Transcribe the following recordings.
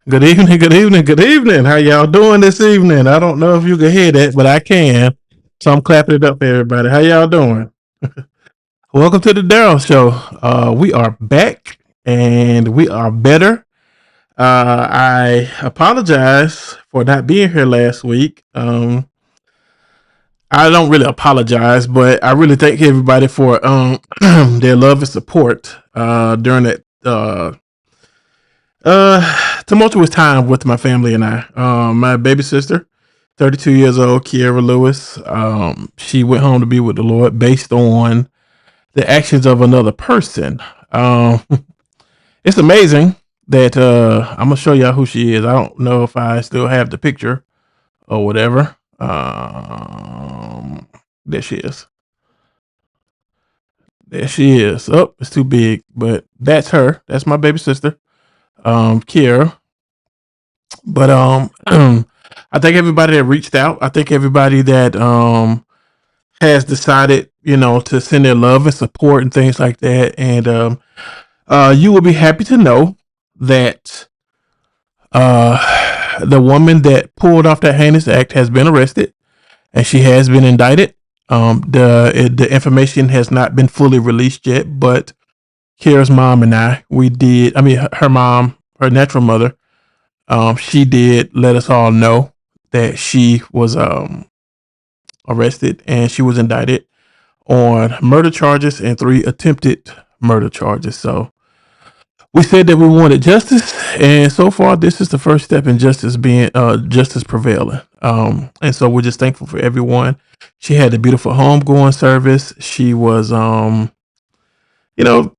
Good evening, good evening, good evening. How y'all doing this evening? I don't know if you can hear that, but I can. So I'm clapping it up for everybody. How y'all doing? Welcome to the Daryl Show. We are back and we are better. I apologize for not being here last week. I don't really apologize, but I really thank everybody for their love and support during that tumultuous time with my family and I. My baby sister, 32 years old, Kiera Lewis. She went home to be with the Lord based on the actions of another person. Um, it's amazing that I'm gonna show y'all who she is. I don't know if I still have the picture or whatever. There she is. There she is. Oh, it's too big, but that's her. That's my baby sister, Kiera. But I think everybody that reached out, I think everybody that has decided, to send their love and support and things like that, and you will be happy to know that the woman that pulled off that heinous act has been arrested and she has been indicted. The information has not been fully released yet, but Kira's mom and I, we did. I mean, her mom, her natural mother, she did let us all know that she was arrested and she was indicted on murder charges and 3 attempted murder charges. So we said that we wanted justice, and so far, this is the first step in justice being justice prevailing. And so we're just thankful for everyone. She had a beautiful homegoing service. She was, you know,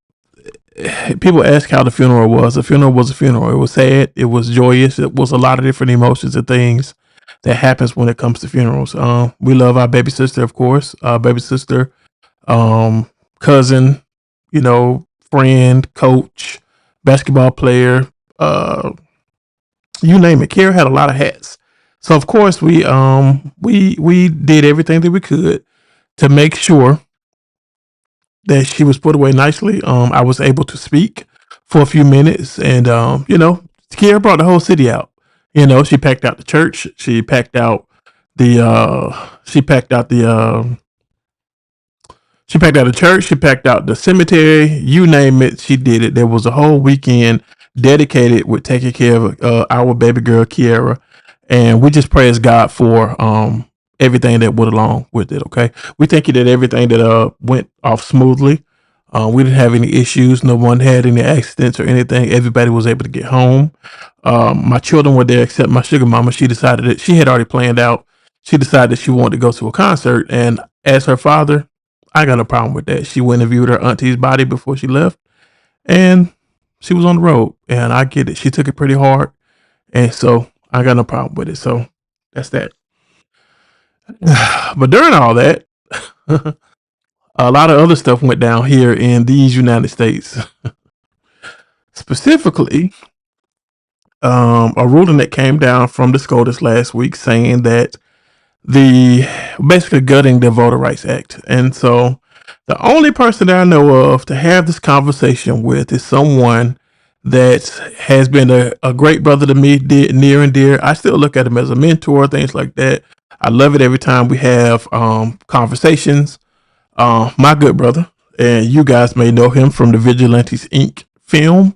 people ask how the funeral was. The funeral was a funeral. It was sad. It was joyous. It was a lot of different emotions and things that happens when it comes to funerals. We love our baby sister, of course. Our baby sister, um, cousin, friend, coach, basketball player, uh, you name it. Kara had a lot of hats. So of course we did everything that we could to make sure that she was put away nicely. I was able to speak for a few minutes, and Kiera brought the whole city out. She packed out the church. She packed out the church. She packed out the cemetery. You name it, she did it. There was a whole weekend dedicated with taking care of our baby girl Kiera, and we just praise God for everything that went along with it. Okay, we thank you that everything that went off smoothly. We didn't have any issues. No one had any accidents or anything. Everybody was able to get home. My children were there except my sugar mama. She decided that she had already planned out. She decided that she wanted to go to a concert, and as her father, I got no problem with that. She went and viewed her auntie's body before she left, and she was on the road. And I get it. She took it pretty hard, and so I got no problem with it. So that's that. But during all that, a lot of other stuff went down here in these United States. Specifically, a ruling that came down from the SCOTUS last week saying that the basically gutting the Voter Rights Act. And so the only person that I know of to have this conversation with is someone that has been a great brother to me, near and dear. I still look at him as a mentor, things like that. I love it every time we have conversations. My good brother, and you guys may know him from the Vigilantes Inc. film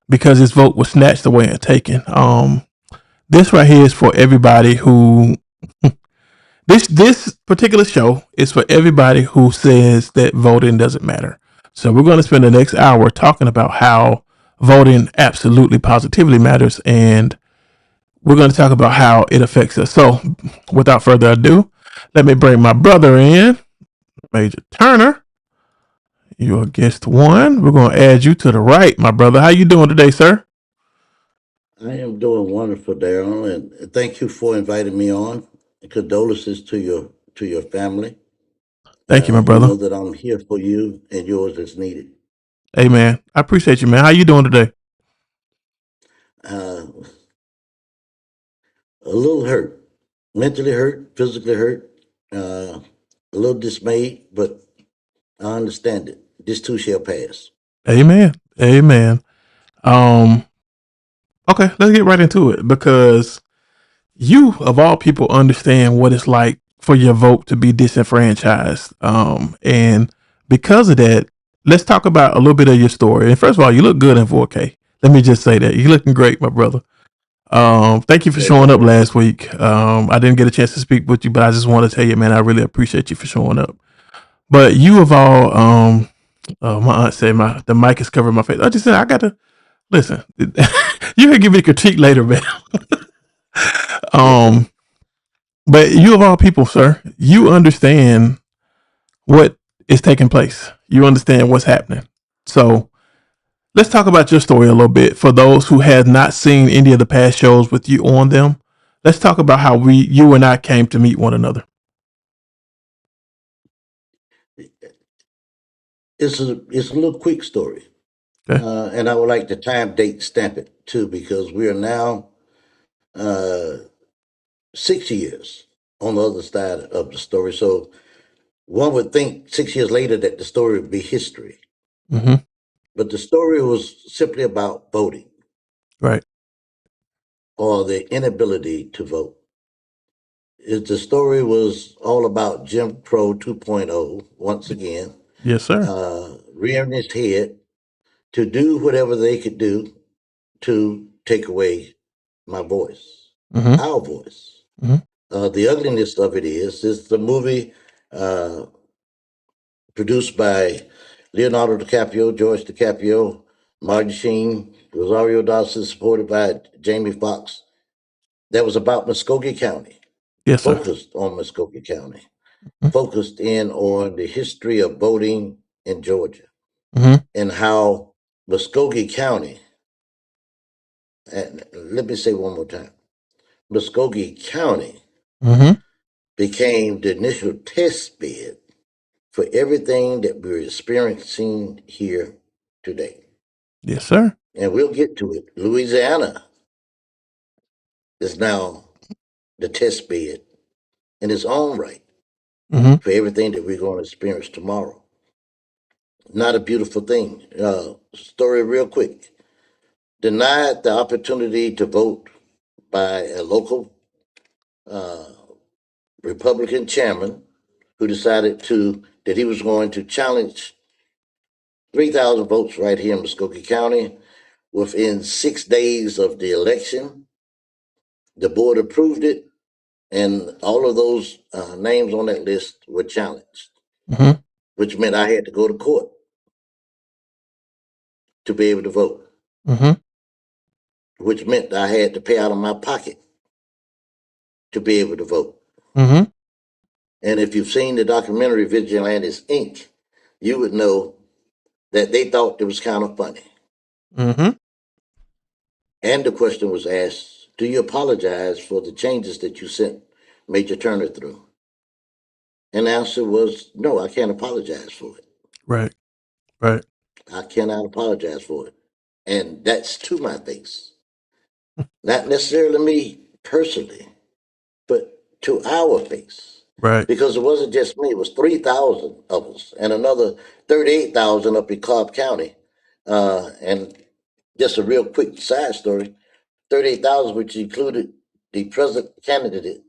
because his vote was snatched away and taken. This right here is for everybody who this particular show is for everybody who says that voting doesn't matter. So we're going to spend the next hour talking about how voting absolutely positively matters, and we're going to talk about how it affects us. So without further ado, let me bring my brother in, Major Turner. You're guest one. We're going to add you to the right, my brother. How you doing today, sir? I am doing wonderful, Daryl, and thank you for inviting me on. Condolences to your family. Thank you, my You brother. know that I'm here for you and yours as needed. Hey, man. I appreciate you, man. How you doing today? Uh, a little hurt, mentally hurt, physically hurt, a little dismayed, but I understand it. This too shall pass. Amen. Amen. Um, Okay, let's get right into it because you, of all people, understand what it's like for your vote to be disenfranchised. And because of that, let's talk about a little bit of your story. And first of all, you look good in 4K. Let me just say that you're looking great, my brother. Thank you for Thank you, showing up sir. last week. I didn't get a chance to speak with you, but I just want to tell you, man, I really appreciate you for showing up. But you of all, my aunt said the mic is covering my face. I just said I gotta listen. You can give me a critique later, man. Yes, sir. Um, but you of all people, sir, you understand what is taking place. You understand what's happening. So let's talk about your story a little bit. For those who have not seen any of the past shows with you on them, let's talk about how you and I came to meet one another. It's a little quick story, Okay. and I would like to time date stamp it too because we are now uh, 6 years on the other side of the story. So one would think 6 years later that the story would be history, Mm-hmm. but the story was simply about voting Right. or the inability to vote. The story was all about Jim Crow 2.0 once again, Yes, sir. rearing its head to do whatever they could do to take away my voice, Mm-hmm. our voice. Mm-hmm. The ugliness of it is the movie uh, produced by Leonardo DiCaprio, George DiCaprio, Martin Sheen, Rosario Dawson, supported by Jamie Foxx. That was about Muskogee County, Yes, sir. focused on Muskogee County, Mm-hmm. focused in on the history of voting in Georgia Mm-hmm. and how Muskogee County, and let me say one more time, Muskogee County Mm-hmm. became the initial test bed for everything that we're experiencing here today. Yes, sir. And we'll get to it. Louisiana is now the test bed in its own right Mm-hmm. for everything that we're going to experience tomorrow. Not a beautiful thing. Story real quick. Denied the opportunity to vote by a local uh, Republican chairman who decided that he was going to challenge 3,000 votes right here in Muskogee County within 6 days of the election. The board approved it, and all of those names on that list were challenged, Mm-hmm. which meant I had to go to court to be able to vote, Mm-hmm. which meant I had to pay out of my pocket to be able to vote. Mm-hmm. And if you've seen the documentary Vigilantes Inc., you would know that they thought it was kind of funny. Mm-hmm. And the question was asked, do you apologize for the changes that you sent Major Turner through? And the answer was, no, I can't apologize for it. Right. Right. I cannot apologize for it. And that's to my face. Not necessarily me personally, but to our face. Right. Because it wasn't just me, it was 3,000 of us and another 38,000 up in Cobb County. And just a real quick side story 38,000, which included the present candidate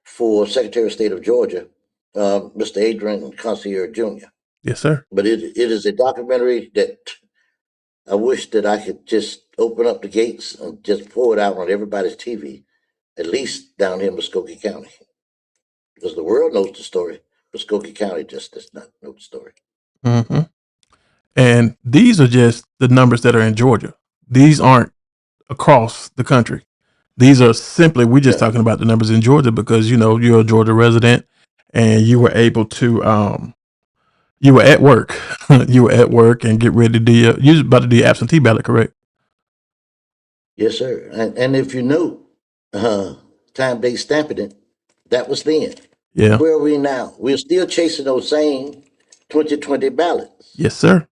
for Secretary of State of Georgia, Mr. Adrian Concierge Jr. Yes, sir. But it is a documentary that I wish that I could just open up the gates and just pour it out on everybody's TV, at least down here in Muskogee County, because the world knows the story. Muskogee County just does not know the story. Mm-hmm. And these are just the numbers that are in Georgia. These aren't across the country. These are simply we're just Yeah. talking about the numbers in Georgia because you're a Georgia resident and you were able to you were at work. You were at work and get ready to do you was about to do your absentee ballot, correct? Yes, sir. And if you know, uh, time they stamping it, that was then. Yeah. Where are we now? We're still chasing those same 2020 ballots. Yes, sir.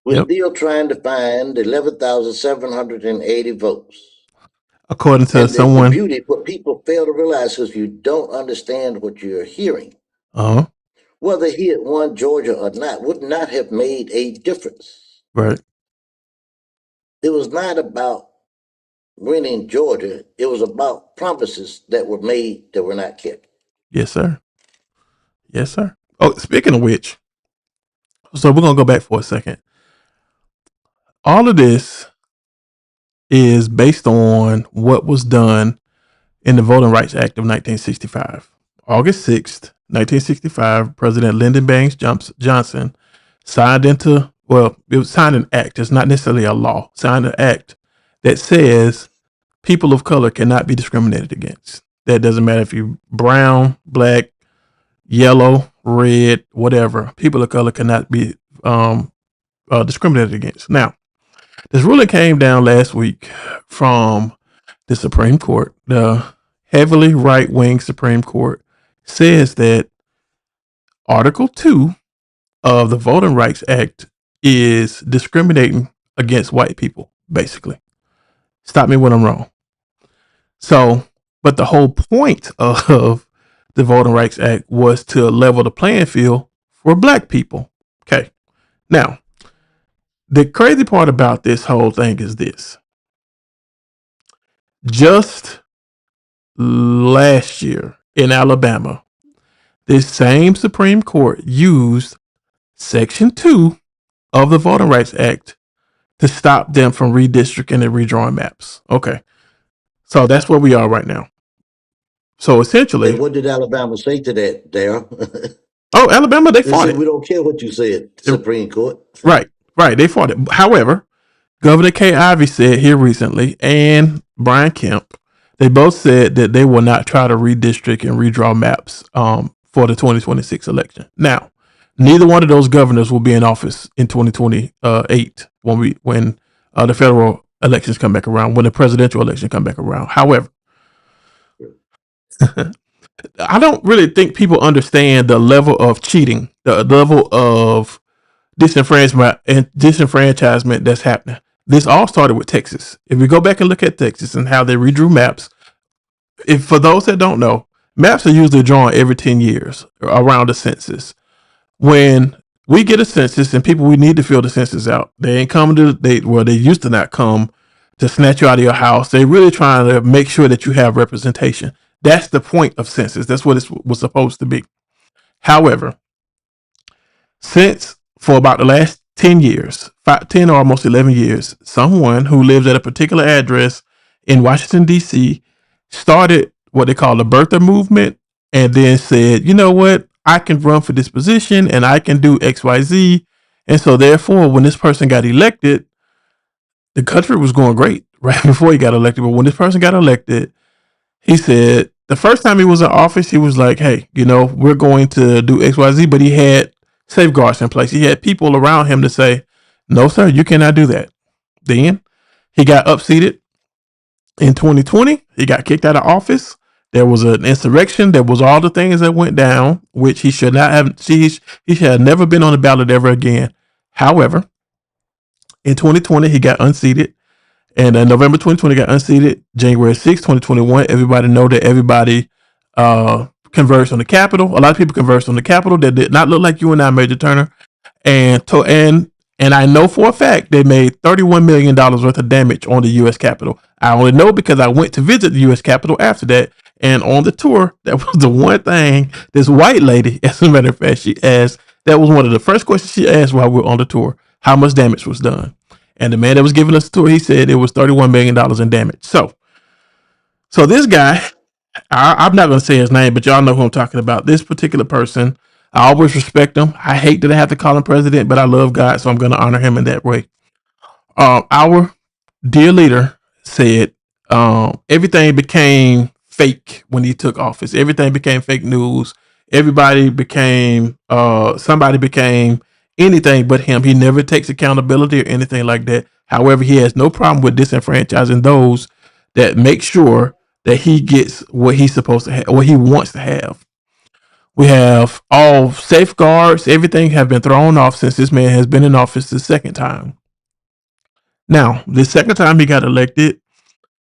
We're Yep. still trying to find 11,780 votes. According to And the someone. beauty, what people fail to realize is you don't understand what you're hearing. Uh-huh. Whether he had won Georgia or not would not have made a difference. Right. It was not about winning Georgia, it was about promises that were made that were not kept. Yes, sir. Yes, sir. Oh, speaking of which, so we're gonna go back for a second. All of this is based on what was done in the Voting Rights Act of 1965. August 6th, 1965, President Lyndon Baines Johnson signed into, well, it was signed an act. It's not necessarily a law. Signed an act that says people of color cannot be discriminated against. That doesn't matter if you're brown, black, yellow, red, whatever. People of color cannot be discriminated against. Now, this ruling came down last week from the Supreme Court. The heavily right-wing Supreme Court says that Article 2 of the Voting Rights Act is discriminating against white people, basically. Stop me when I'm wrong. So, but the whole point of the Voting Rights Act was to level the playing field for black people. Okay. Now, the crazy part about this whole thing is this. Just last year in Alabama, this same Supreme Court used Section 2 of the Voting Rights Act to stop them from redistricting and redrawing maps. Okay. So that's where we are right now. So essentially, And what did Alabama say to that, Darryl? oh, Alabama, they They fought said, it. we don't care what you said, Supreme Court. Right, right. They fought it. However, Governor Kay Ivey said here recently, and Brian Kemp, they both said that they will not try to redistrict and redraw maps for the 2026 election. Now, neither one of those governors will be in office in 2028 when the federal elections come back around, when the presidential election come back around. However, I don't really think people understand the level of cheating, the level of disenfranchisement that's happening. This all started with Texas. If we go back and look at Texas and how they redrew maps, if for those that don't know, maps are usually drawn every 10 years around the census. When we get a census and people we need to fill the census out, they ain't coming to they used to not come to snatch you out of your house. They really trying to make sure that you have representation. That's the point of census. That's what it was supposed to be. However, since for about the last 10 years, 10 or almost 11 years, someone who lives at a particular address in Washington, D.C., started what they call the birther movement and then said, you know what, I can run for this position and I can do XYZ. And so, therefore, when this person got elected, the country was going great right before he got elected. But when this person got elected, he said the first time he was in office, he was like, hey, we're going to do XYZ, but he had safeguards in place. He had people around him to say, no, sir, you cannot do that. Then he got upseated in 2020. He got kicked out of office. There was an insurrection. There was all the things that went down, which he should not have. He should have never been on the ballot ever again. However, in 2020, he got unseated. And November 2020 got unseated. January 6, 2021, everybody know that everybody conversed on the Capitol. A lot of people conversed on the Capitol that did not look like you and I, Major Turner. And I know for a fact they made $31 million worth of damage on the U.S. Capitol. I only know because I went to visit the U.S. Capitol after that. And on the tour, that was the one thing this white lady, as a matter of fact, she asked, that was one of the first questions she asked while we were on the tour, how much damage was done. And the man that was giving us the tour, he said it was $31 million in damage. So this guy, I'm not going to say his name, but y'all know who I'm talking about. This particular person, I always respect him. I hate that I have to call him president, but I love God, so I'm going to honor him in that way. Our dear leader said everything became fake when he took office. Everything became fake news. Everybody became, somebody became anything but him. He never takes accountability or anything like that. However, he has no problem with disenfranchising those that make sure that he gets what he's supposed to have, what he wants to have. We have all safeguards. Everything have been thrown off since this man has been in office the second time. Now, the second time he got elected,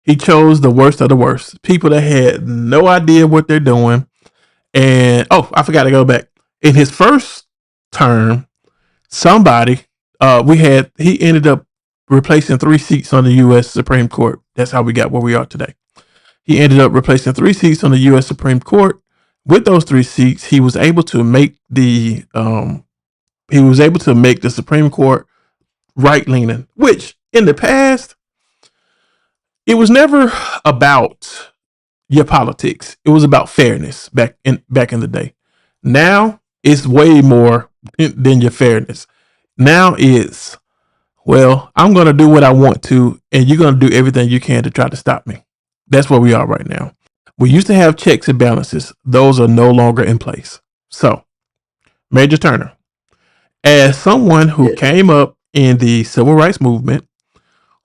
he chose the worst of the worst. People that had no idea what they're doing. And, I forgot to go back. In his first term, he ended up replacing 3 seats on the U.S. Supreme Court. That's how we got where we are today. He ended up replacing 3 seats on the U.S. Supreme Court. With those 3 seats, he was able to make the Supreme Court right leaning, which in the past it was never about your politics. It was about fairness back in the day. Now it's way more than your fairness. Now it's, well, I'm going to do what I want to, and you're going to do everything you can to try to stop me. That's where we are right now. We used to have checks and balances. Those are no longer in place. So, Major Turner, as someone who Yes. came up in the civil rights movement,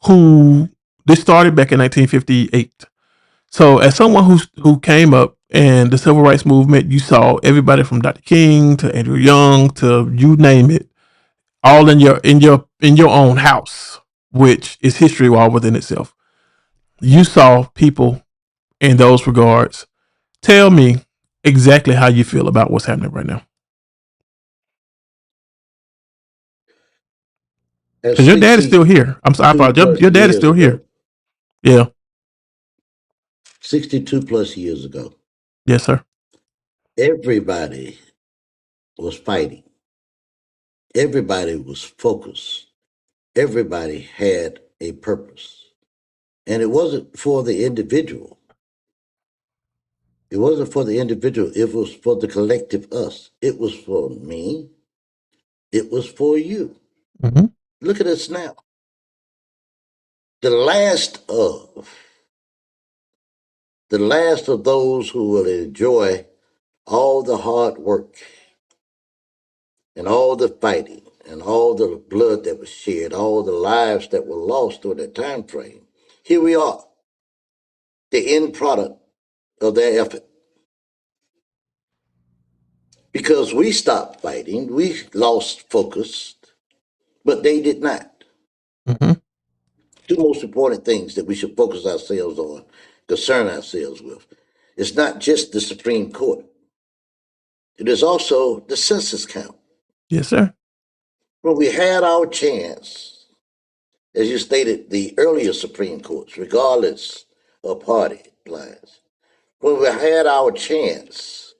who this started back in 1958. So, as someone who came up in the civil rights movement, you saw everybody from Dr. King to Andrew Young to you name it, all in your own house, which is history all within itself. You saw people in those regards. Tell me exactly how you feel about what's happening right now. At Because your dad is still 62 here. I apologize. plus Your dad is years still here. ago, Yeah. 62 plus years ago, Yes, sir. everybody was fighting. Everybody was focused. Everybody had a purpose. And it wasn't for the individual. It wasn't for the individual. It was for the collective us. It was for me. It was for you. Mm-hmm. Look at us now. The last of the last of those who will enjoy all the hard work and all the fighting and all the blood that was shed, all the lives that were lost during that time frame. Here we are, the end product of their effort. Because we stopped fighting, we lost focus, but they did not. Mm-hmm. Two most important things that we should focus ourselves on, concern ourselves with. It's not just the Supreme Court. It is also the census count. Yes, sir. When we had our chance, as you stated, the earlier Supreme Courts, regardless of party lines, when we had our chance,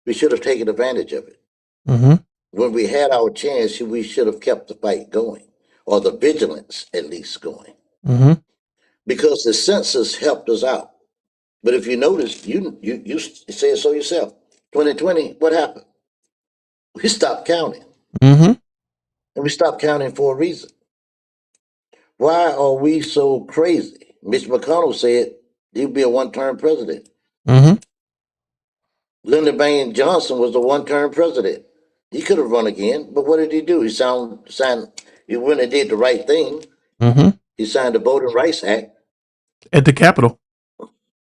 we should have taken advantage of it. Mm-hmm. When we had our chance, we should have kept the fight going, or the vigilance at least going, Mm-hmm. because the census helped us out. But if you notice, you said so yourself. 2020, what happened? We stopped counting, Mm-hmm. and we stopped counting for a reason. Why are we so crazy? Mitch McConnell said he'd be a one-term president. Mm-hmm. Lyndon Baines Johnson was a one-term president. He could have run again, but what did he do? Signed. He went and did the right thing. Mm-hmm. He signed the Voting Rights Act At the Capitol.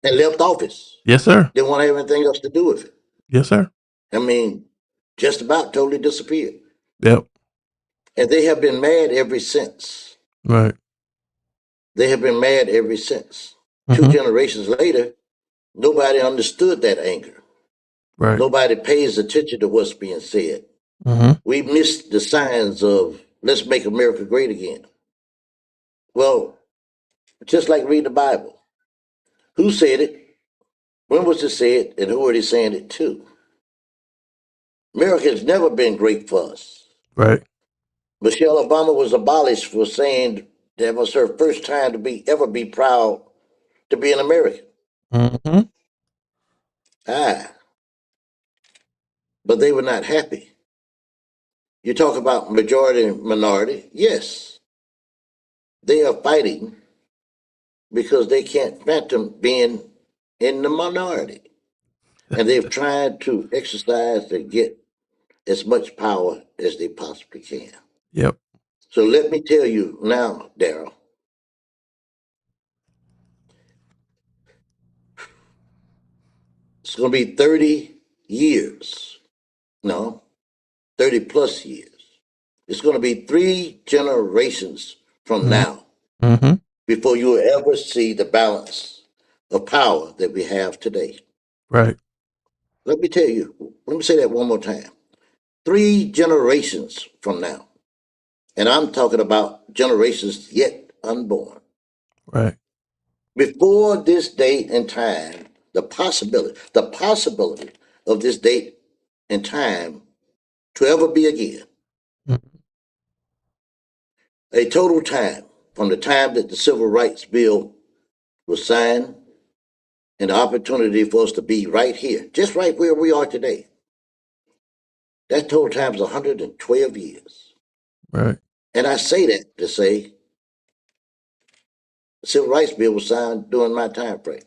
and left office. Yes, sir. Didn't want to have anything else to do with it. Yes, sir. I mean, just about totally disappeared. Yep. And they have been mad ever since. Right. They have been mad ever since. Two Mm-hmm. generations later, nobody understood that anger. Right. Nobody pays attention to what's being said. Mm-hmm. We missed the signs of let's make America great again. Well, just like read the Bible. Who said it? When was it said? And who are they saying it to? America has never been great for us. Right. Michelle Obama was abolished for saying that was her first time to ever be proud to be an American. Mm-hmm. Ah, but they were not happy. You talk about majority and minority. Yes, they are fighting because they can't fathom being in the minority. And they've tried to exercise to get as much power as they possibly can. Yep. So let me tell you now, Daryl, it's going to be 30 years. No, 30 plus years. It's going to be 3 generations from Mm-hmm. now Mm-hmm. before you will ever see the balance of power that we have today. Right. Let me tell you, let me say that one more time. 3 generations from now. And I'm talking about generations yet unborn. Right. Before this date and time, the possibility of this date and time to ever be again, Mm. a total time from the time that the Civil Rights Bill was signed and the opportunity for us to be right here, just right where we are today. That total time is 112 years. Right. And I say that to say the Civil Rights Bill was signed during my time frame.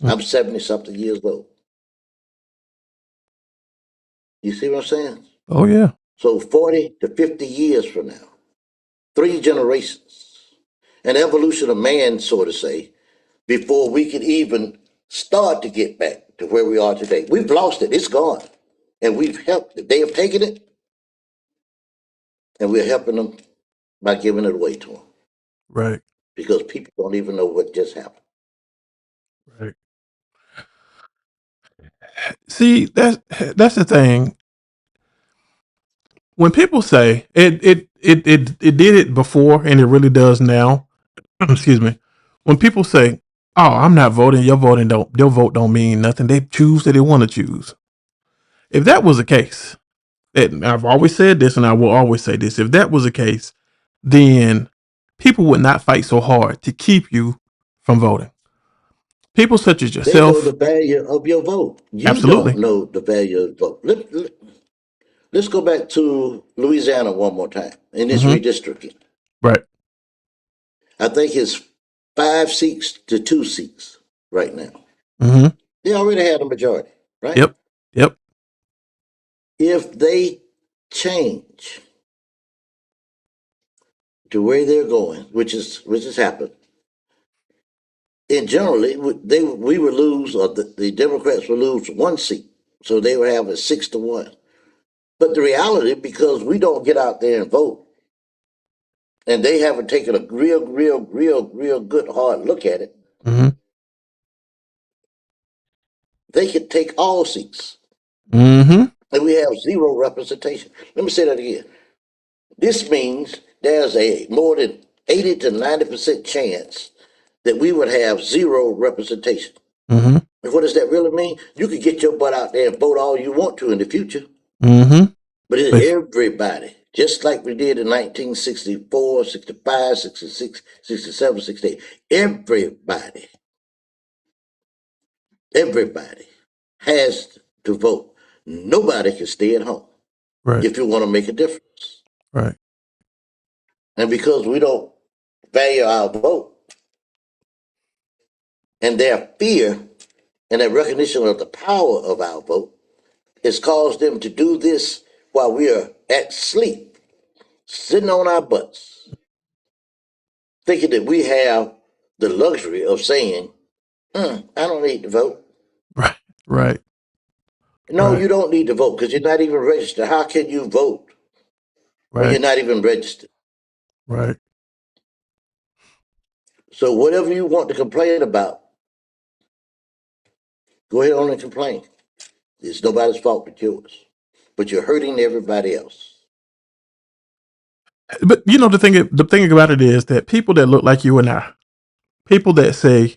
Mm. I'm 70 something years old. You see what I'm saying? Oh yeah. So 40 to 50 years from now, 3 generations, an evolution of man, so to say, before we could even start to get back to where we are today. We've lost it. It's gone. And we've helped. They have taken it, and we're helping them by giving it away to them Right. because people don't even know what just happened. Right. See, that's the thing. When people say it did it before and it really does now. Excuse me. When people say, "Oh, I'm not voting," your vote don't mean nothing. They choose that they want to choose. If that was the case, and I've always said this, and I will always say this, if that was the case, then people would not fight so hard to keep you from voting. People such as They know the yourself, value of your vote. You don't absolutely. know the value of the vote. Let's go back to Louisiana one more time in this Mm-hmm. redistricting. Right. I think it's 5 seats to 2 seats right now. Mm-hmm. They already had a majority, right? Yep. Yep. If they change to where they're going, which has happened, and generally we would lose, or the Democrats would lose 1 seat, so they would have a 6-1. But the reality, because we don't get out there and vote, and they haven't taken a real good hard look at it, Mm-hmm. they could take all seats, Mm-hmm. and we have zero representation. Let me say that again. This means there's a more than 80 to 90% chance that we would have zero representation. Mm-hmm. And what does that really mean? You could get your butt out there and vote all you want to in the future, Mm-hmm. but it's But everybody, just like we did in 1964, 65, 66, 67, 68. Everybody has to vote. Nobody can stay at home right. if you want to make a difference. Right. And because we don't value our vote, and their fear and their recognition of the power of our vote has caused them to do this while we are at sleep, sitting on our butts, thinking that we have the luxury of saying, I don't need to vote. Right. Right. No, Right. you don't need to vote because you're not even registered. How can you vote when you're Right. not even registered? Right. So whatever you want to complain about, go ahead on and complain. It's nobody's fault but yours. But you're hurting everybody else. But you know the thing about it is that people that look like you and I, people that say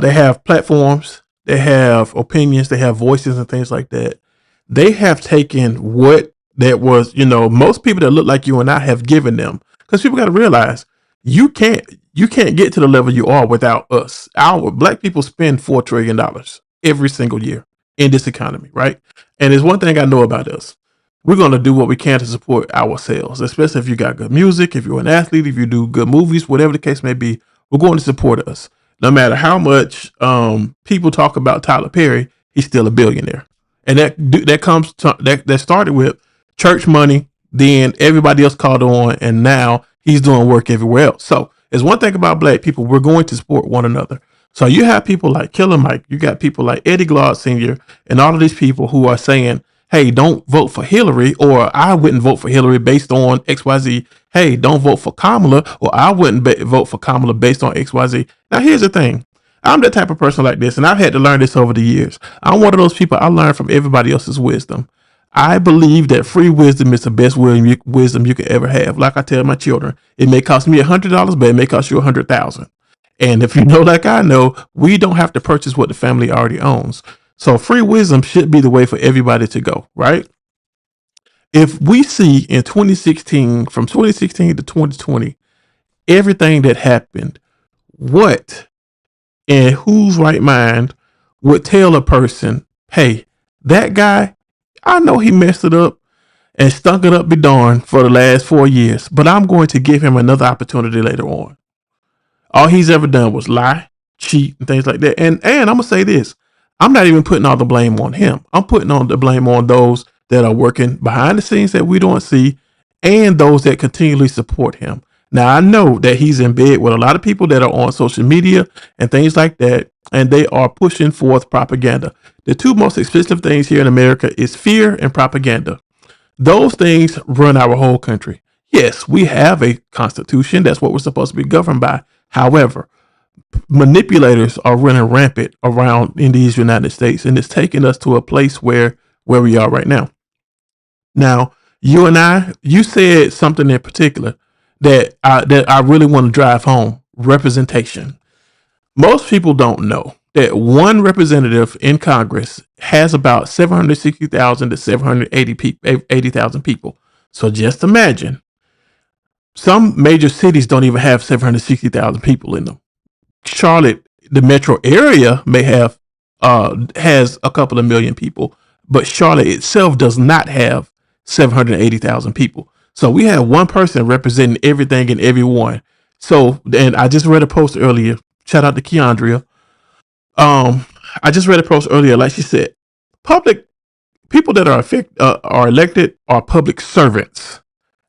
they have platforms, they have opinions, they have voices and things like that. They have taken what that was, most people that look like you and I have given them. Because people got to realize you can't you can't get to the level you are without us. Our black people spend $4 trillion every single year in this economy, right? And there's one thing I know about us. We're gonna do what we can to support ourselves, especially if you got good music, if you're an athlete, if you do good movies, whatever the case may be. We're going to support us no matter how much people talk about Tyler Perry, he's still a billionaire, and that started with church money. Then everybody else caught on, and now he's doing work everywhere else. So there's one thing about black people: we're going to support one another. So you have people like Killer Mike, you got people like Eddie Glaude Sr., and all of these people who are saying, hey, don't vote for Hillary, or I wouldn't vote for Hillary based on XYZ. Hey, don't vote for Kamala, or I wouldn't vote for Kamala based on XYZ. Now, here's the thing. I'm the type of person like this, and I've had to learn this over the years. I'm one of those people I learn from everybody else's wisdom. I believe that free wisdom is the best wisdom you could ever have. Like I tell my children, it may cost me $100, but it may cost you 100,000. And if you know, like I know, we don't have to purchase what the family already owns. So free wisdom should be the way for everybody to go, right? If we see in 2016, from 2016 to 2020, everything that happened, what and whose right mind would tell a person, hey, that guy, I know he messed it up and stunk it up be darned for the last 4 years, but I'm going to give him another opportunity later on. All he's ever done was lie, cheat, and things like that. And I'm gonna say this: I'm not even putting all the blame on him. I'm putting on the blame on those that are working behind the scenes that we don't see, and those that continually support him. Now I know that he's in bed with a lot of people that are on social media and things like that, and they are pushing forth propaganda. The two most expensive things here in America is fear and propaganda. Those things run our whole country. Yes, we have a constitution. That's what we're supposed to be governed by. However, manipulators are running rampant around in these United States, and it's taking us to a place where we are right now. Now, you and I, you said something in particular that I really want to drive home: representation. Most people don't know that one representative in Congress has about 760,000 to 780,000 people. So just imagine, some major cities don't even have 760,000 people in them. Charlotte, the metro area, may have has a couple of million people, but Charlotte itself does not have 780,000 people. So we have one person representing everything and everyone. So, and I just read a post earlier. Shout out to Keandria. Um, I just read a post earlier. Like she said, public people that are elected are public servants.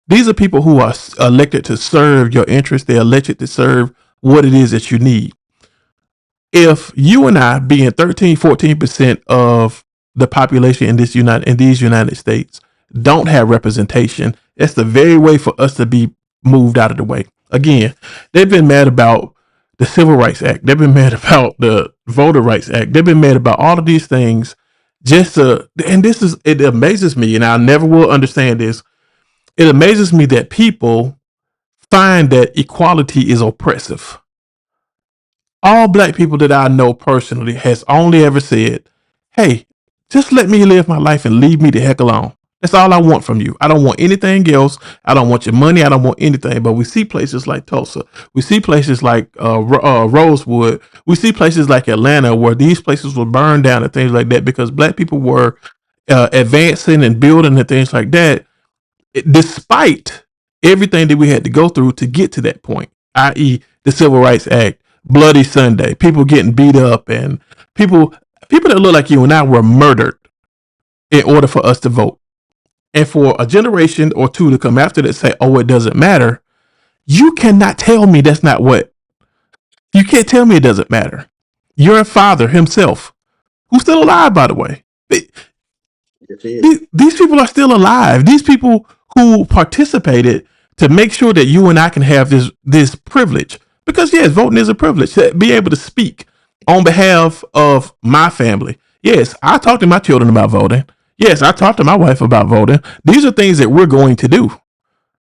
These are people who are elected to serve your interests. They're elected to serve what it is that you need. If you and I, being 13, 14% of the population in these United States, don't have representation, that's the very way for us to be moved out of the way. Again, they've been mad about the Civil Rights Act. They've been mad about the Voter Rights Act. They've been mad about all of these things just to, and this is, it amazes me, and I never will understand this. It amazes me that people find that equality is oppressive. All black people that I know personally has only ever said, hey, just let me live my life and leave me the heck alone. That's all I want from you. I don't want anything else. I don't want your money. I don't want anything. But we see places like Tulsa. We see places like Rosewood. We see places like Atlanta where these places were burned down and things like that because black people were advancing and building and things like that, despite everything that we had to go through to get to that point, i.e., the Civil Rights Act, Bloody Sunday, people getting beat up, and people that look like you and I were murdered in order for us to vote. And for a generation or two to come after that say, "Oh, it doesn't matter," you cannot tell me that's not what. You can't tell me it doesn't matter. Your father himself, who's still alive, by the way, Yes, he is. these people are still alive. These people who participated to make sure that you and I can have this privilege. Because yes, voting is a privilege. To be able to speak on behalf of my family. Yes, I talk to my children about voting. Yes, I talk to my wife about voting. These are things that we're going to do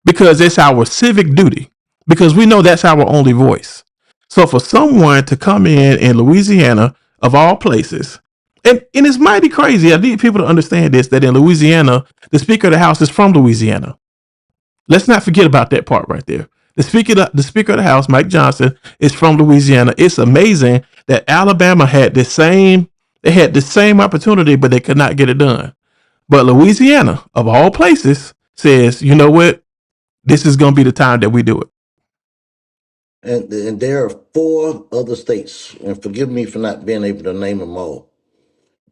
because it's our civic duty. Because we know that's our only voice. So for someone to come in Louisiana, of all places, and it's mighty crazy. I need people to understand this, that in Louisiana, the Speaker of the House is from Louisiana. Let's not forget about that part right there. The Speaker of the House, Mike Johnson, is from Louisiana. It's amazing that Alabama had the same opportunity, but they could not get it done. But Louisiana, of all places, says, you know what? This is going to be the time that we do it. And there are four other states, and forgive me for not being able to name them all,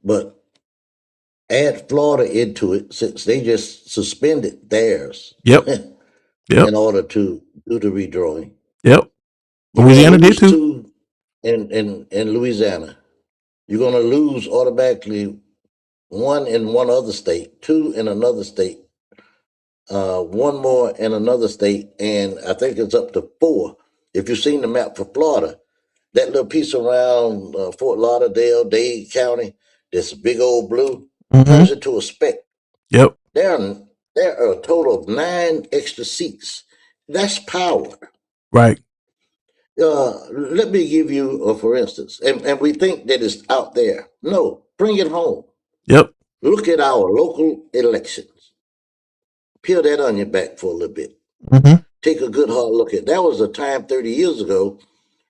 but add Florida into it since they just suspended theirs Yep. Yep. in order to do the redrawing. Yep. You're going to Louisiana did lose too. two in Louisiana. You're going to lose automatically one in one other state, two in another state, one more in another state, and I think it's up to four. If you've seen the map for Florida, that little piece around Fort Lauderdale, Dade County, this big old blue, turns Mm-hmm. into a speck. Yep. There are, there are a total of 9 extra seats. That's power. Right. Let me give you a for instance, and we think that it's out there. No, bring it home. Yep. Look at our local elections. Peel that onion back for a little bit. Hmm. Take a good hard look at it. That was a time 30 years ago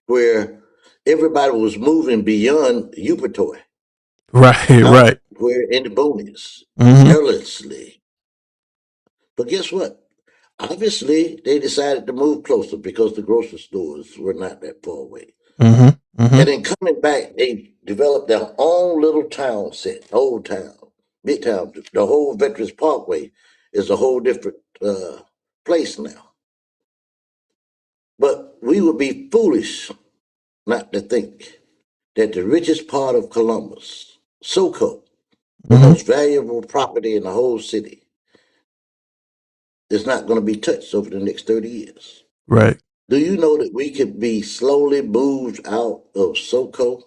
where everybody was moving beyond Upatoy Right. out Right. where in the boonies, Hmm. carelessly. But guess what? Obviously, they decided to move closer because the grocery stores were not that far away. Hmm. Hmm. And then coming back, they developed their own little town set, old town, big town. The whole Veterans Parkway is a whole different place now. But we would be foolish not to think that the richest part of Columbus, SoCo, the Hmm. most valuable property in the whole city, is not going to be touched over the next 30 years. Right. Do you know that we could be slowly moved out of SoCo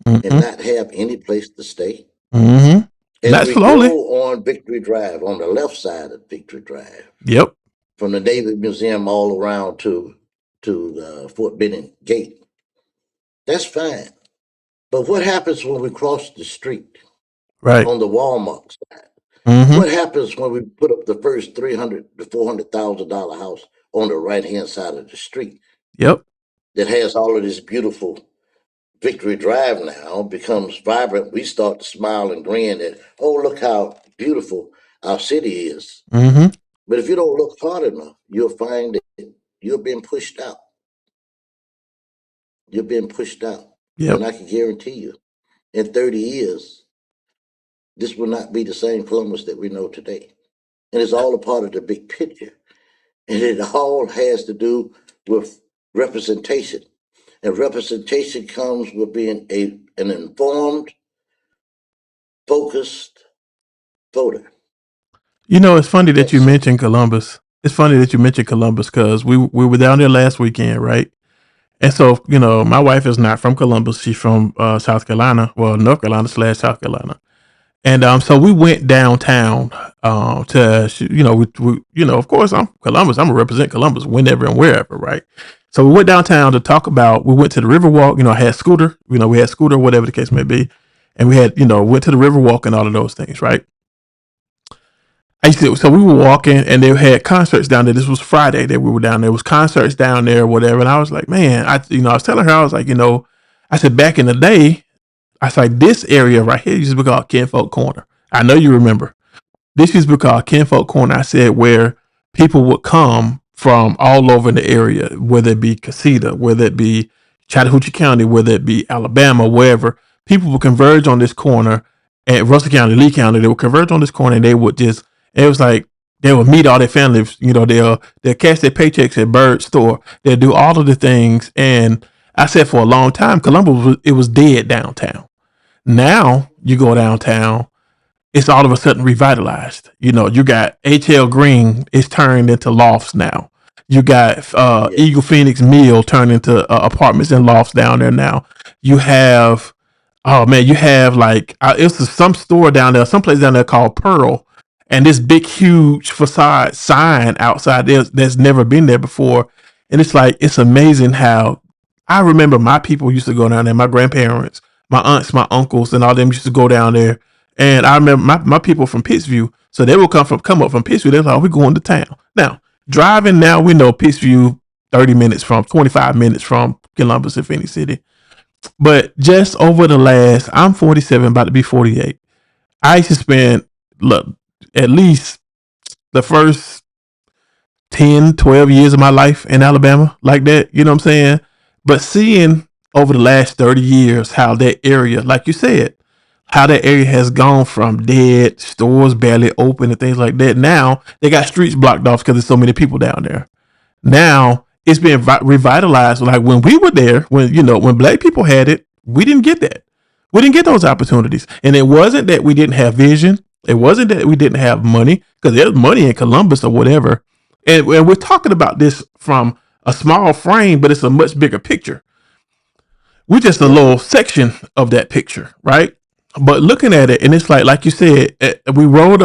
and Hmm. not have any place to stay? Hmm. As Not we slowly. go on Victory Drive, on the left side of Victory Drive, Yep. from the Navy Museum all around to the Fort Benning Gate, that's fine. But what happens when we cross the street Right. on the Walmart side? Hmm. What happens when we put up the first 300 to $400,000 house on the right hand side of the street Yep. that has all of this beautiful Victory Drive now becomes vibrant? We start to smile and grin at, oh, look how beautiful our city is. Hmm. But if you don't look hard enough, you'll find that you're being pushed out. You're being pushed out. Yep. And I can guarantee you, in 30 years, this will not be the same Columbus that we know today. And it's all a part of the big picture. And it all has to do with representation. And representation comes with being an informed, focused voter. You know, it's funny that That's you simple. mentioned Columbus. It's funny that you mentioned Columbus because we were down there last weekend, right? And so, my wife is not from Columbus. She's from South Carolina, well, North Carolina slash South Carolina. And so we went downtown of course, I'm Columbus. I'm gonna represent Columbus whenever and wherever, right? So we went downtown to talk about. We went to the Riverwalk. I had Scooter. We had Scooter, whatever the case may be, and we had went to the Riverwalk and all of those things, right? So we were walking, and they had concerts down there. This was Friday that we were down there. There was concerts down there, or whatever. And I was like, man, I was telling her, I was like, I said back in the day, I said like, this area right here used to be called Kinfolk Corner. I know you remember. This used to be called Kinfolk Corner. I said where people would come from all over the area, whether it be Casita, whether it be Chattahoochee County, whether it be Alabama, wherever. People would converge on this corner at Russell County, Lee County. They would converge on this corner, and they would just. It was like they would meet all their families. They'll cash their paychecks at Bird's store. They'll do all of the things. And I said for a long time, Columbus it was dead downtown. Now you go downtown, it's all of a sudden revitalized. You got HL Green is turned into lofts now. You got Eagle Yes. Phoenix Mill turned into apartments and lofts down there now. You have, oh man, you have like it's some store down there, some place down there called Pearl, and this big huge facade sign outside there that's never been there before. And it's like it's amazing how I remember my people used to go down there, my grandparents, my aunts, my uncles, and all them used to go down there. And I remember my people from Pittsview, so they would come up from Pittsview. They're like, oh, we're going to town. Now, driving now, we know Pittsview 30 minutes from 25 minutes from Columbus, if any city. But just over the last, I'm 47, about to be 48. I used to spend look, at least the first 10, 12 years of my life in Alabama like that. You know what I'm saying? But seeing over the last 30 years how that area, like you said, how that area has gone from dead, stores barely open and things like that. Now they got streets blocked off because there's so many people down there. Now it's being revitalized. Like when we were there, when black people had it, we didn't get that. We didn't get those opportunities. And it wasn't that we didn't have vision. It wasn't that we didn't have money because there's money in Columbus or whatever. And we're talking about this from a small frame, but it's a much bigger picture. We're just a Yeah. little section of that picture, right? But looking at it, and it's like you said, we rode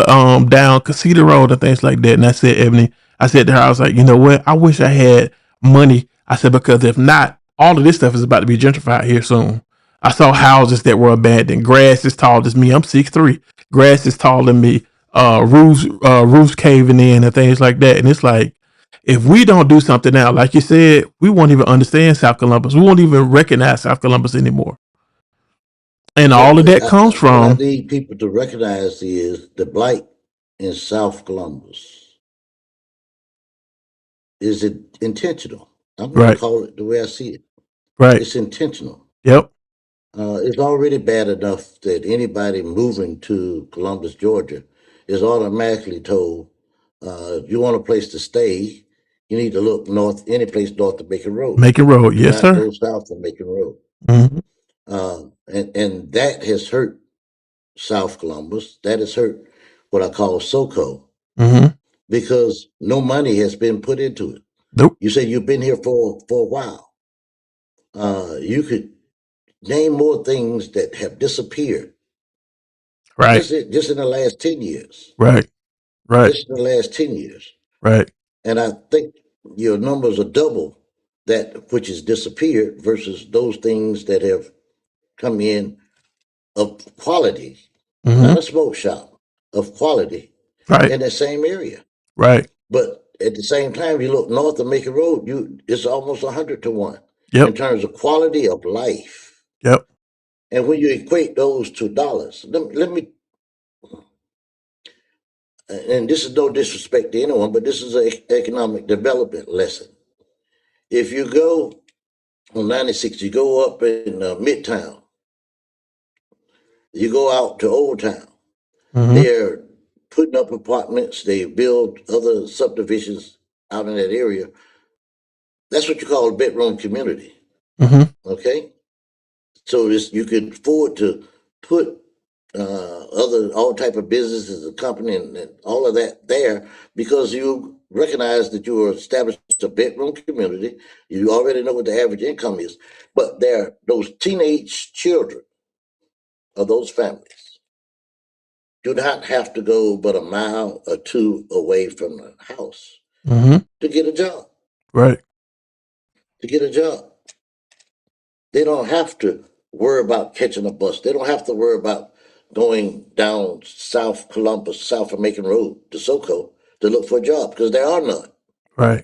down Casita Road and things like that. And I said, Ebony, I said to her, I was like, you know what? I wish I had money. I said, because if not, all of this stuff is about to be gentrified here soon. I saw houses that were abandoned. Grass is tall as me. I'm 6'3". Grass is taller than me. Roofs caving in and things like that. And it's like, if we don't do something now, like you said, we won't even understand South Columbus. We won't even recognize South Columbus anymore. And But all of that comes what I from need people to recognize is the blight in South Columbus. Is it intentional? I'm going to right. call it the way I see it. Right. It's intentional. Yep. It's already bad enough that anybody moving to Columbus, Georgia, is automatically told, if you want a place to stay, you need to look north, any place north of Macon Road. Macon Road. Do Yes, not sir. go south of Macon Road. Mm-hmm. And that has hurt South Columbus. That has hurt what I call SoCo Mm-hmm. because no money has been put into it. Nope. You say you've been here for a while. You could name more things that have disappeared Right. just in the last 10 years. Right. Right. Just in the last 10 years. Right. And I think your numbers are double that which has disappeared versus those things that have come in of quality, not Mm-hmm. a smoke shop, of quality Right. in that same area. Right. But at the same time, you look north of Macon Road, it's almost 100 to 1 in Yep. terms of quality of life. Yep. And when you equate those to dollars, let me, and this is no disrespect to anyone, but this is an economic development lesson. If you go on 96, you go up in Midtown, you go out to Old Town, Mm-hmm. they're putting up apartments, they build other subdivisions out in that area. That's what you call a bedroom community. Mm-hmm. Okay? So this you can afford to put other all type of businesses, a company, and all of that there because you recognize that you are established a bedroom community. You already know what the average income is, but there those teenage children of those families do not have to go but a mile or two away from the house Mm-hmm. to get a job. Right. To get a job, they don't have to worry about catching a bus. They don't have to worry about going down South Columbus, South of Macon Road to SoCo to look for a job because there are none. Right.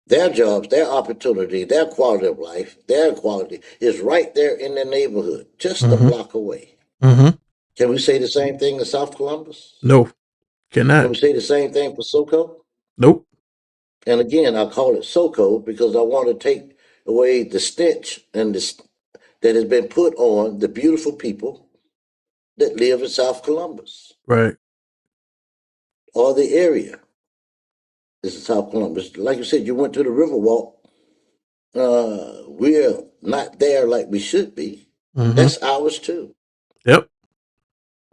Their jobs, their opportunity, their quality of life, their quality is right there in their neighborhood, just a Mm-hmm. block away. Mm-hmm. Can we say the same thing in South Columbus? No. Can Cannot. we say the same thing for SoCo? Nope. And again, I call it SoCo because I want to take away the stench and that has been put on the beautiful people that live in South Columbus Right. or the area. This is South Columbus. Like you said, you went to the Riverwalk. We're not there like we should be. Mm-hmm. That's ours too. Yep.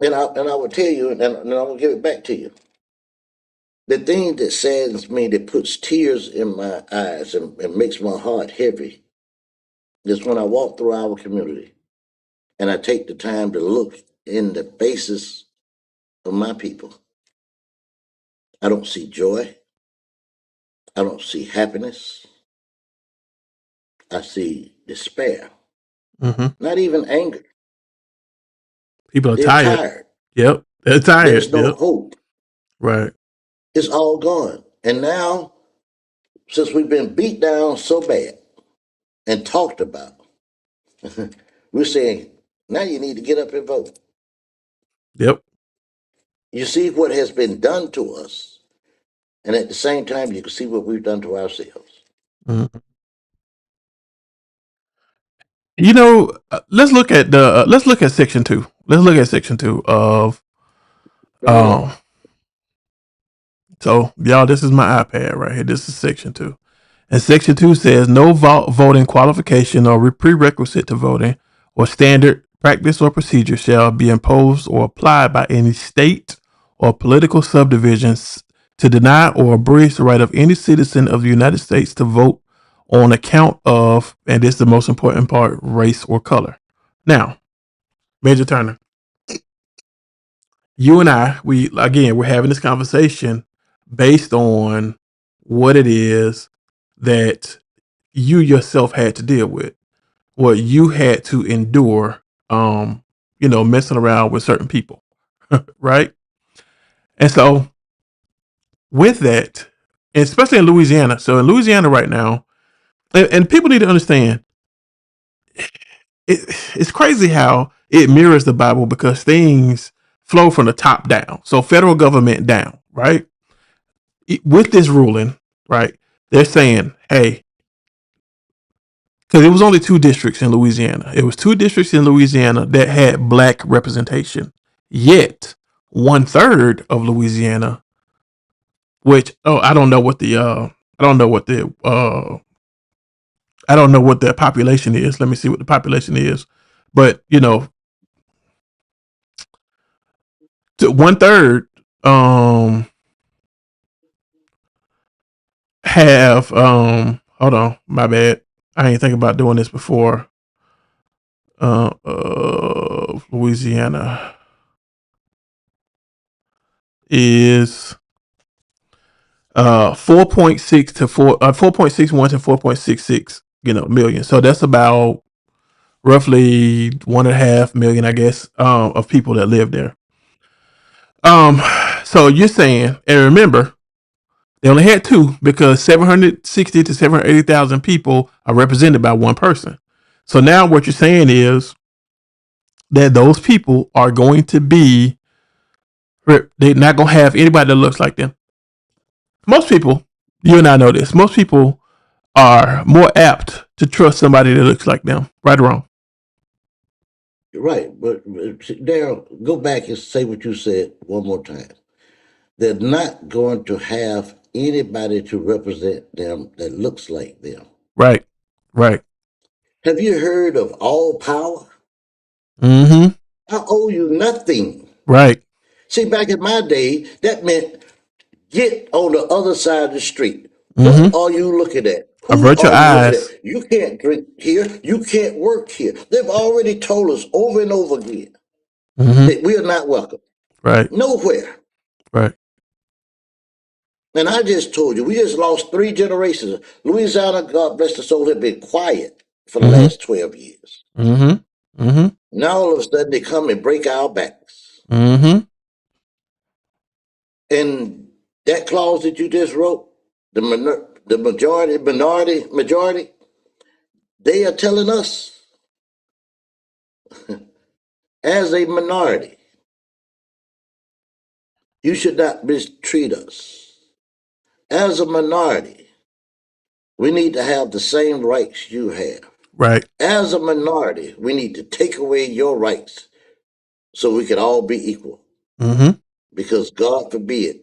And I will tell you, and I will give it back to you. The thing that saddens me, that puts tears in my eyes and makes my heart heavy, is when I walk through our community and I take the time to look in the faces of my people. I don't see joy. I don't see happiness. I see despair. Mm-hmm. Not even anger. People are They're tired. tired. Yep. They're tired. There's no Yep. hope. Right. It's all gone. And now, since we've been beat down so bad and talked about, we're saying, now you need to get up and vote. Yep. You see what has been done to us, and at the same time, you can see what we've done to ourselves. Mm-hmm. Let's look at section two. Let's look at section two of Bring it um. up. So y'all, this is my iPad right here. This is section two. And section two says no voting qualification or prerequisite to voting or standard practice or procedure shall be imposed or applied by any state or political subdivisions to deny or abridge the right of any citizen of the United States to vote on account of, and this is the most important part, race or color. Now, Major Turner, you and I, we're having this conversation based on what it is that you yourself had to deal with, what you had to endure, messing around with certain people, right? And so with that, especially in Louisiana, so in Louisiana right now, and people need to understand, it's crazy how it mirrors the Bible because things flow from the top down. So federal government down, right? With this ruling, right? They're saying, hey, because it was only two districts in Louisiana. It was two districts in Louisiana that had black representation. Yet 1/3 of Louisiana, which I don't know what the I don't know what the population is. Let me see what the population is. But 1/3 have hold on, my bad. I ain't think about doing this before. Louisiana is 4.6 to 4.61 to 4.66 million. So that's about roughly 1.5 million, I guess, of people that live there. So you're saying, and remember, they only had two because 760 to 780,000 people are represented by one person. So now what you're saying is that those people are going to be, they're not going to have anybody that looks like them. Most people, you and I know this, most people are more apt to trust somebody that looks like them, right or wrong. Right, but Daryl, go back and say what you said one more time. They're not going to have anybody to represent them that looks like them. Right, right. Have you heard of all power? Mm-hmm. I owe you nothing. Right. See, back in my day, that meant get on the other side of the street. What Mm-hmm. are you looking at? Who Avert your are you looking eyes. at? You can't drink here. You can't work here. They've already told us over and over again Mm-hmm. that we are not welcome. Right. Nowhere. Right. And I just told you, we just lost 3 generations. Louisiana, God bless the soul, had been quiet for the Mm-hmm. last 12 years. Mm-hmm. Mm-hmm. Now all of a sudden they come and break our backs. Mm-hmm. And that clause that you just wrote, the majority, they are telling us as a minority, you should not mistreat us. As a minority, we need to have the same rights you have. Right. As a minority, we need to take away your rights so we can all be equal. Mm-hmm. Because God forbid,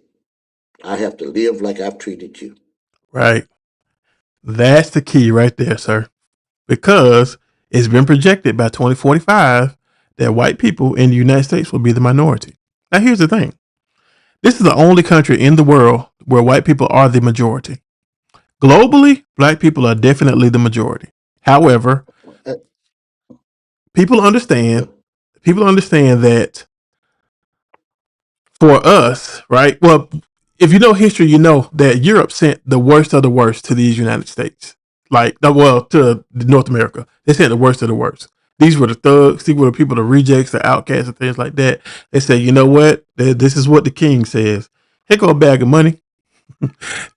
I have to live like I've treated you. Right. That's the key right there, sir. Because it's been projected by 2045 that white people in the United States will be the minority. Now, here's the thing. This is the only country in the world where white people are the majority. Globally, black people are definitely the majority. However, Uh, people understand people understand that for us, right? Well, if you know history, you know that Europe sent the worst of the worst to these United States. To North America. They sent the worst of the worst. These were the thugs, these were the people, the rejects, the outcasts, and things like that. They said, you know what? This is what the king says. Here go a bag of money.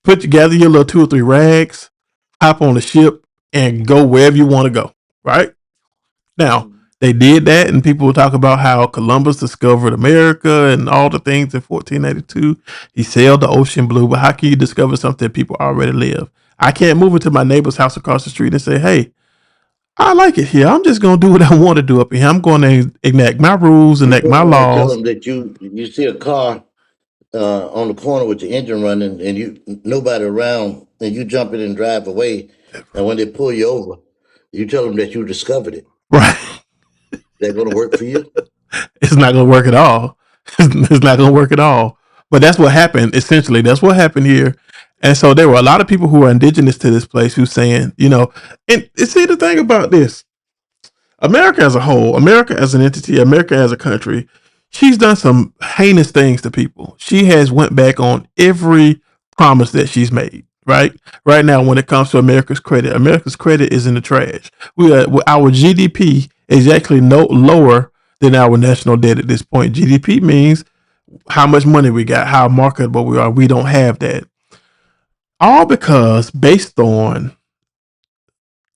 Put together your little 2 or 3 rags, hop on the ship, and go wherever you want to go. Right? Now, they did that, and people will talk about how Columbus discovered America and all the things in 1492. He sailed the ocean blue, but how can you discover something that people already live? I can't move into my neighbor's house across the street and say, hey, I like it here. I'm just going to do what I want to do up here. I'm going to enact my rules, You enact my turn around and tell laws. them that you see a car on the corner with the engine running and you nobody around and you jump in and drive away. And when they pull you over, you tell them that you discovered it. Right. They're going to work for you. It's not going to work at all. It's not going to work at all. But that's what happened. Essentially, that's what happened here. And so there were a lot of people who are indigenous to this place who saying, and see the thing about this. America as a whole, America as an entity, America as a country, she's done some heinous things to people. She has went back on every promise that she's made. Right now, when it comes to America's credit is in the trash. Our GDP is actually no lower than our national debt at this point. GDP means how much money we got, how marketable we are. We don't have that. All because based on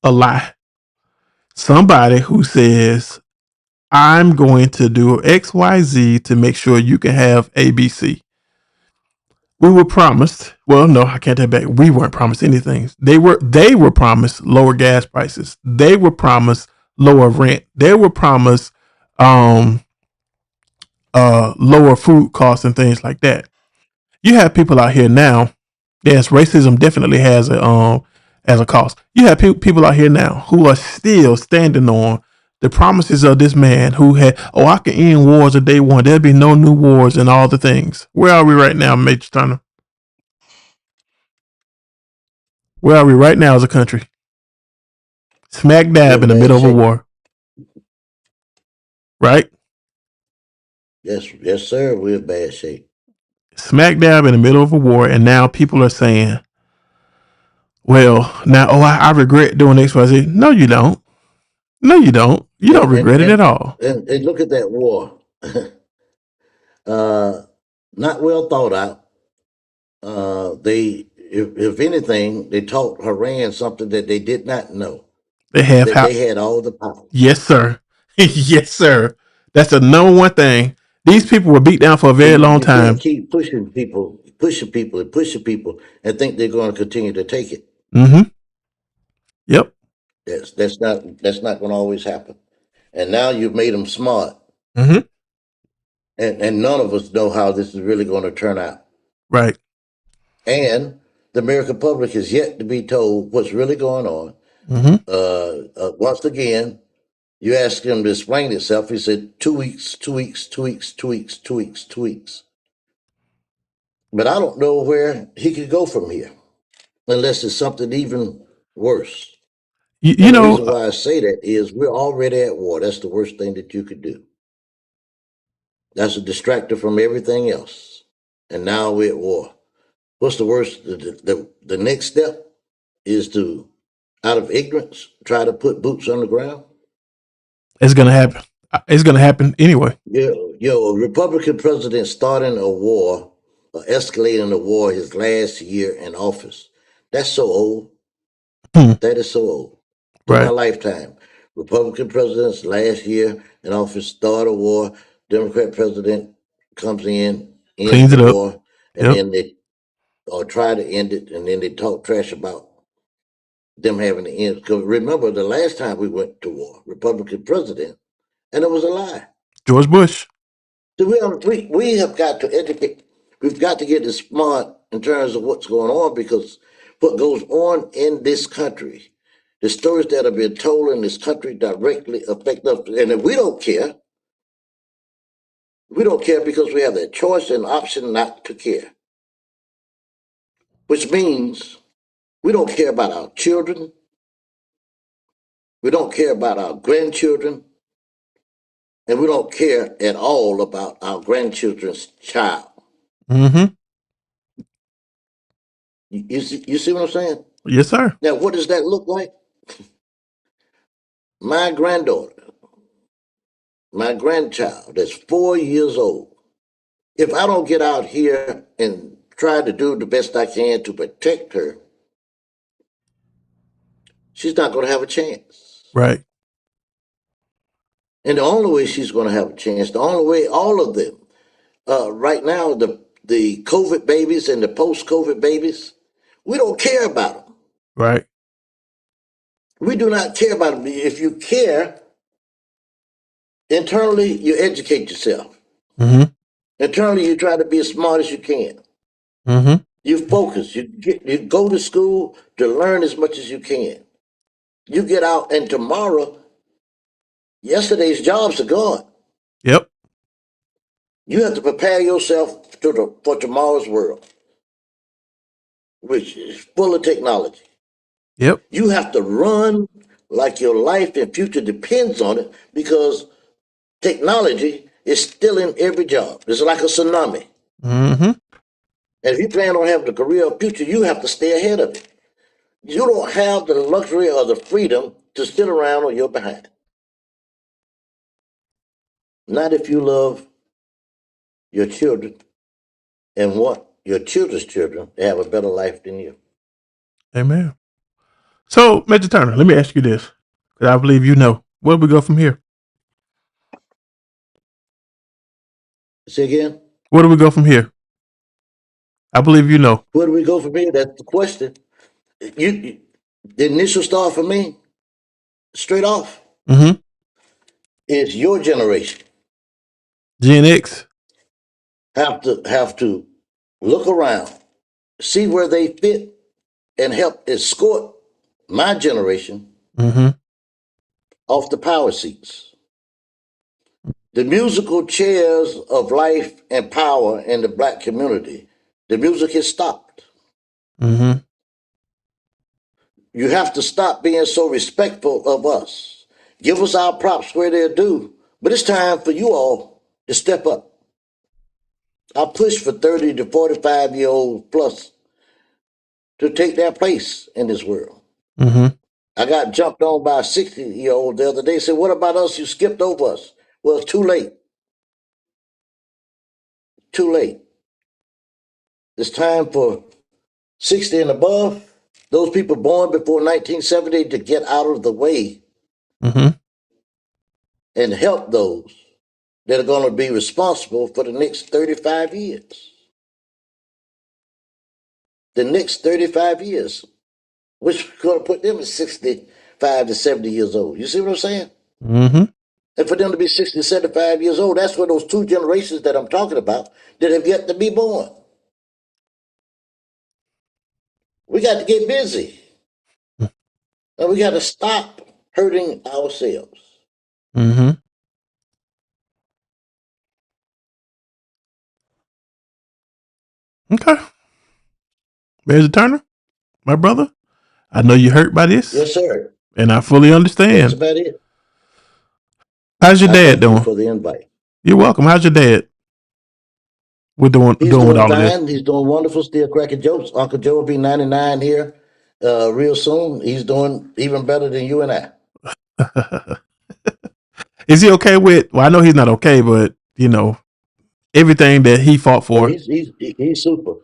a lie. Somebody who says, I'm going to do XYZ to make sure you can have ABC. We were promised, well, no, I can't take back. We weren't promised anything. They were promised lower gas prices. They were promised lower rent. They were promised um lower food costs and things like that. You have people out here now. Yes, racism definitely has a as a cost. You have people out here now who are still standing on the promises of this man who had, oh, I can end wars at day one. There'll be no new wars and all the things. Where are we right now, Major Turner? Where are we right now as a country? Smack We're dab in in the bad middle of a shape. war, right? Yes, yes, sir. We're in bad shape. Smack dab in the middle of a war, and now people are saying, well, now, oh, I regret doing XYZ. No, you don't. No, you don't. You don't And and regret it at and all. and look at that war. uh, Not well thought out. If anything, they taught Haran something that they did not know. They have That how. they had all the power. Yes, sir. Yes, sir. That's the number one thing. These people were beat down for a So very long you can't time. keep pushing people, and think they're going to continue to take it. Mm-hmm. Yep. That's not going to always happen. And now you've made them smart, Mm-hmm. and none of us know how this is really going to turn out. Right. And the American public is yet to be told what's really going on. Mm-hmm. Once again, you ask him to explain itself. He said 2 weeks, 2 weeks, 2 weeks, 2 weeks, 2 weeks, 2 weeks. But I don't know where he could go from here unless it's something even worse. You, you And the know, reason why I say that is we're already at war. That's the worst thing that you could do. That's a distractor from everything else. And now we're at war. What's the worst? The next step is to, out of ignorance, try to put boots on the ground. it's gonna happen. It's gonna happen anyway. A Republican president starting a war, escalating a war his last year in office. That's so old. Hmm. That is so old. In my Right. lifetime, Republican presidents last year in office start a war. Democrat president comes in, ends Cleans the it up. war, and Yep. then they or try to end it, and then they talk trash about them having to end. Because remember, the last time we went to war, Republican president, and it was a lie. George Bush. So we have got to educate. We've got to get as smart in terms of what's going on, because what goes on in this country, the stories that are being told in this country directly affect us. And if we don't care because we have that choice and option not to care, which means we don't care about our children. We don't care about our grandchildren. And we don't care at all about our grandchildren's child. Mm-hmm. You see what I'm saying? Yes, sir. Now, what does that look like? My granddaughter, my grandchild that's 4 years old, if I don't get out here and try to do the best I can to protect her, she's not going to have a chance. Right. And the only way she's going to have a chance, the only way all of them, right now, the COVID babies and the post COVID babies, we don't care about them. Right. We do not care about them. If you care, internally, you educate yourself. Mm-hmm. Internally, you try to be as smart as you can. Mm-hmm. You focus. You go to school to learn as much as you can. You get out, and tomorrow, yesterday's jobs are gone. Yep. You have to prepare yourself for tomorrow's world, which is full of technology. Yep. You have to run like your life and future depends on it, because technology is still in every job. It's like a tsunami. Mm-hmm. And if you plan on having a career or future, you have to stay ahead of it. You don't have the luxury or the freedom to sit around on your behind. Not if you love your children and want your children's children to have a better life than you. Amen. So, Major Turner, let me ask you this, because I believe you know. Where do we go from here? Say again? Where do we go from here? I believe you know. Where do we go from here? That's the question. You the initial start for me, straight off, Mm-hmm. is your generation Gen X. have to look around, see where they fit, and help escort my generation Mm-hmm. off the power seats. The musical chairs of life and power in the black community, the music has stopped. Mm-hmm. You have to stop being so respectful of us. Give us our props where they're due. But it's time for you all to step up. I push for 30 to 45-year-old plus to take their place in this world. Mm-hmm. I got jumped on by a 60-year-old the other day. Said, "What about us? You skipped over us." Well, it's too late. Too late. It's time for 60 and above, those people born before 1970, to get out of the way Mm-hmm. and help those that are going to be responsible for the next 35 years. The next 35 years, which is going to put them at 65 to 70 years old. You see what I'm saying? Mm-hmm. And for them to be 60, 75 years old, that's for those two generations that I'm talking about that have yet to be born. We got to get busy. And we got to stop hurting ourselves. Mm-hmm. Okay. Major Turner, my brother, I know you hurt by this, Yes, sir. and I fully That's understand. about it. How's your I dad thank you doing? for the invite. You're welcome. How's your dad? We're He's doing with doing all of this. fine. He's doing wonderful. Still cracking jokes. Uncle Joe will be 99 here real soon. He's doing even better than you and I. Is he okay with? Well, I know he's not okay, but everything that he fought Oh, for. he's super.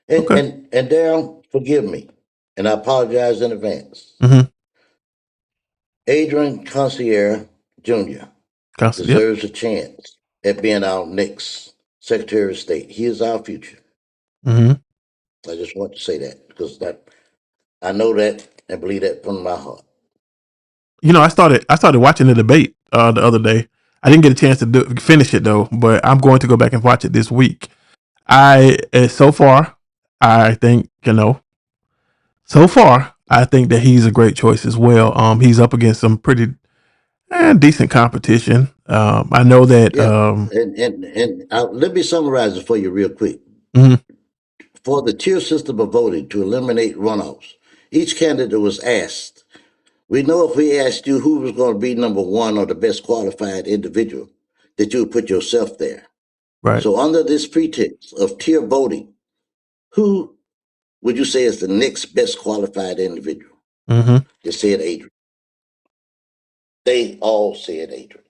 And Okay. and and Darren, forgive me, and I apologize in advance. Mm-hmm. Adrian Concierge Jr. Constant. Yep. deserves a chance at being our next Secretary of State. He is our future. Mm-hmm. I just want to say that because that I know that and believe that from my heart. I started watching the debate the other day. I didn't get a chance to finish it though, but I'm going to go back and watch it this week. So far, I think I think that he's a great choice as well. He's up against some pretty decent competition. I know that. Yeah, and let me summarize it for you real quick. Mhm. For the tier system of voting to eliminate runoffs, each candidate was asked. We know if we asked you who was going to be number one or the best qualified individual, that you would put yourself there. Right. So, under this pretext of tier voting, who would you say is the next best qualified individual? Mm-hmm. They said Adrian. They all said Adrian.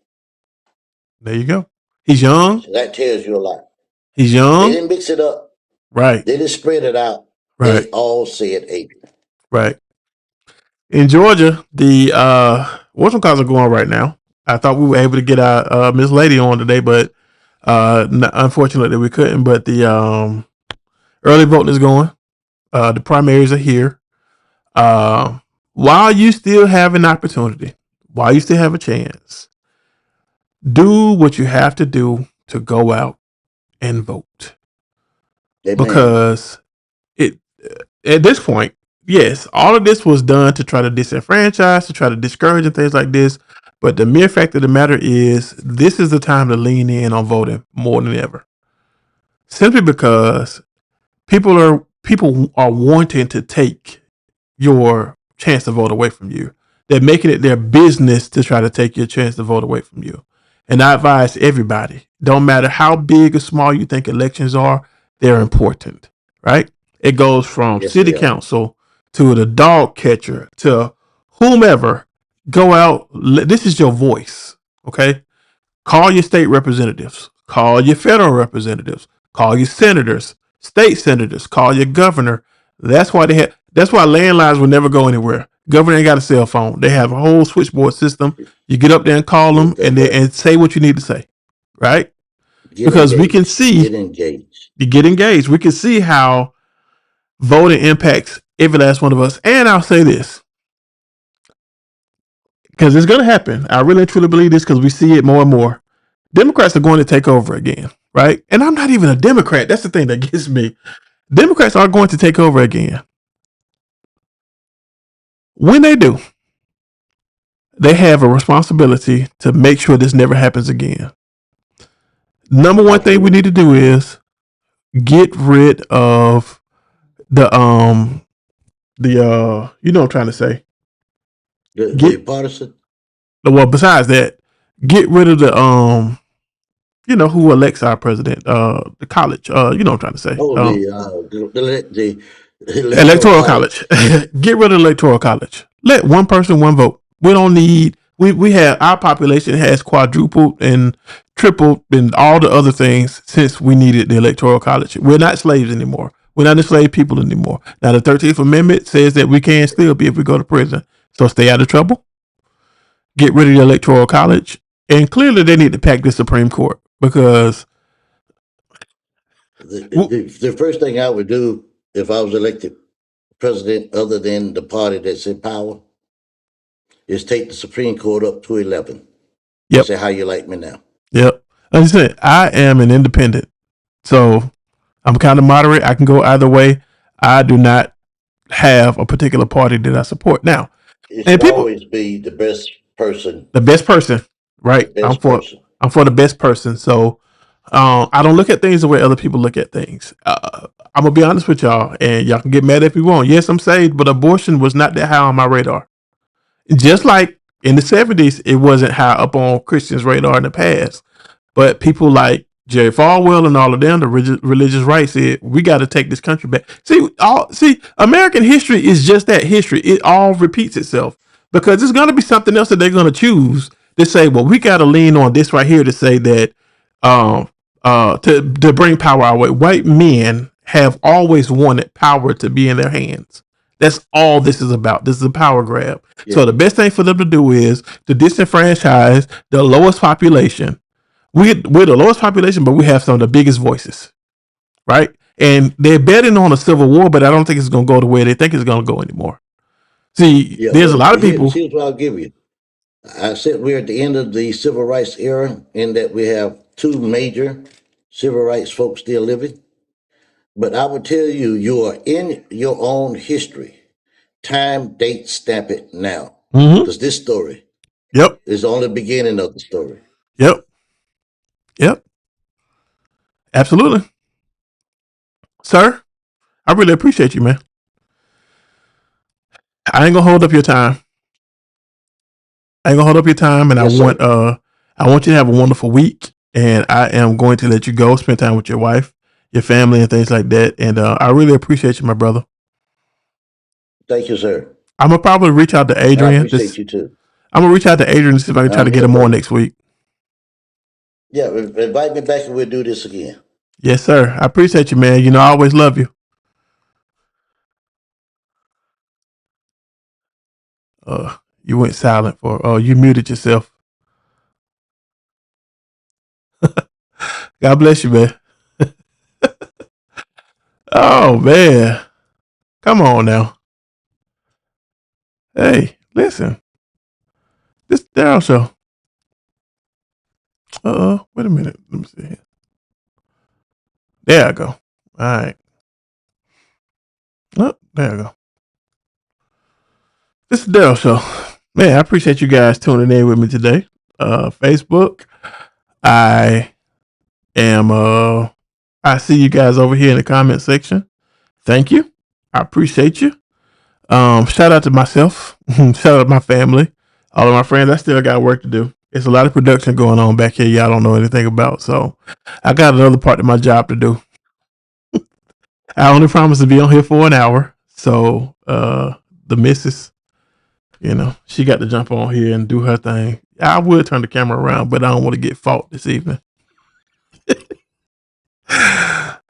There you go. He's young. So that tells you a lot. He's They young. didn't mix it up. Right. They didn't spread it out. Right. They all said Adrian. Right. In Georgia, the what's some calls are going right now. I thought we were able to get our Miss Lady on today, but unfortunately we couldn't. But the early voting is going. The primaries are here. Uh, while you still have an opportunity, while you still have a chance, do what you have to do to go out and vote. Amen. Because it at this point, yes, all of this was done to try to disenfranchise, to try to discourage and things like this. But the mere fact of the matter is, this is the time to lean in on voting more than ever. Simply because people are wanting to take your chance to vote away from you. They're making it their business to try to take your chance to vote away from you. And I advise everybody, don't matter how big or small you think elections are, they're important, right? It goes from Yes, city they are. council to the dog catcher to whomever. Go out. This is your voice, okay? Call your state representatives. Call your federal representatives. Call your senators, state senators. Call your governor. That's why they have. That's why landlines will never go anywhere. Governor ain't got a cell phone. They have a whole switchboard system. You get up there and call them, and That's right. say what you need to say, right? Get Because we can engaged. see Get engaged. you get engaged. We can see how voting impacts every last one of us. And I'll say this, because it's going to happen. I really truly believe this because we see it more and more. Democrats are going to take over again, right? And I'm not even a Democrat. That's the thing that gets me. Democrats are going to take over again. When they do, they have a responsibility to make sure this never happens again. Number one thing we Absolutely. need to do is get rid of the you know what I'm trying to say. The Get partisan. well besides that, get rid of the you know who elects our president, the college, you know what I'm trying to say. Oh, the electoral Electoral college. college. Get rid of electoral college. Let one person, one vote. We don't need. We have our population has quadrupled and tripled and all the other things since we needed the electoral college. We're not slaves anymore. We're not enslaved people anymore. Now the 13th Amendment says that we can still be if we go to prison. So stay out of trouble. Get rid of the electoral college, and clearly they need to pack the Supreme Court because The first thing I would do if I was elected president, other than the party that's in power, is take the Supreme Court up to 11 and yep, say, "How you like me now?" yep. Like I said, I am an independent, so I'm kind of moderate. I can go either way. I do not have a particular party that I support. Now, It and should people, always be the best person, the best person, the right? best person. I'm for the best person. So I don't look at things the way other people look at things. I'm gonna be honest with y'all, and y'all can get mad if you want. Yes, I'm saved, but abortion was not that high on my radar. Just like in the '70s, it wasn't high up on Christians' radar in the past. But people like Jerry Falwell and all of them, the religious right, said we got to take this country back. See, American history is just that history. It all repeats itself because it's going to be something else that they're going to choose to say. Well, we got to lean on this right here to say that um to bring power our way. White men have always wanted power to be in their hands. That's all this is about. This is a power grab. Yeah, So the best thing for them to do is to disenfranchise the lowest population. We're the lowest population, but we have some of the biggest voices, right? And they're betting on a civil war, but I don't think it's going to go the way they think it's going to go anymore. See, yeah. there's a Well, lot of people. here's what I'll give you. I said we're at the end of the civil rights era, in that we have two major civil rights folks still living. But I would tell you, you are in your own history. Time, date, stamp it now. Mm-hmm. Because this story Yep. is only the beginning of the story. Yep. Yep. Absolutely, sir. I really appreciate you, man. I ain't gonna hold up your time. I ain't gonna hold up your time, and Yes, sir. I want you to have a wonderful week. And I am going to let you go, spend time with your wife, your family, and things like that. And I really appreciate you, my brother. Thank you, sir. I'm gonna probably reach out to And I Adrian. appreciate you too. I'm gonna reach out to Adrian to see if I can try to I'm get here, him on brother. next week. Yeah, invite me back and we'll do this again. Yes, sir. I appreciate you, man. You know, I always love you. You went silent for. Oh, you muted yourself. God bless you, man. Oh man, come on now. Hey, listen. This Daryl show. Wait a minute. Let me see here. There I go. All right. Oh, there I go. This is Daryl show. Man, I appreciate you guys tuning in with me today. Facebook. I am I see you guys over here in the comment section. Thank you. I appreciate you. Shout out to myself. Shout out to my family. All of my friends. I still got work to do. It's a lot of production going on back here. Y'all don't know anything about. So I got another part of my job to do. I only promised to be on here for an hour. So the missus, she got to jump on here and do her thing. I would turn the camera around, but I don't want to get fought this evening.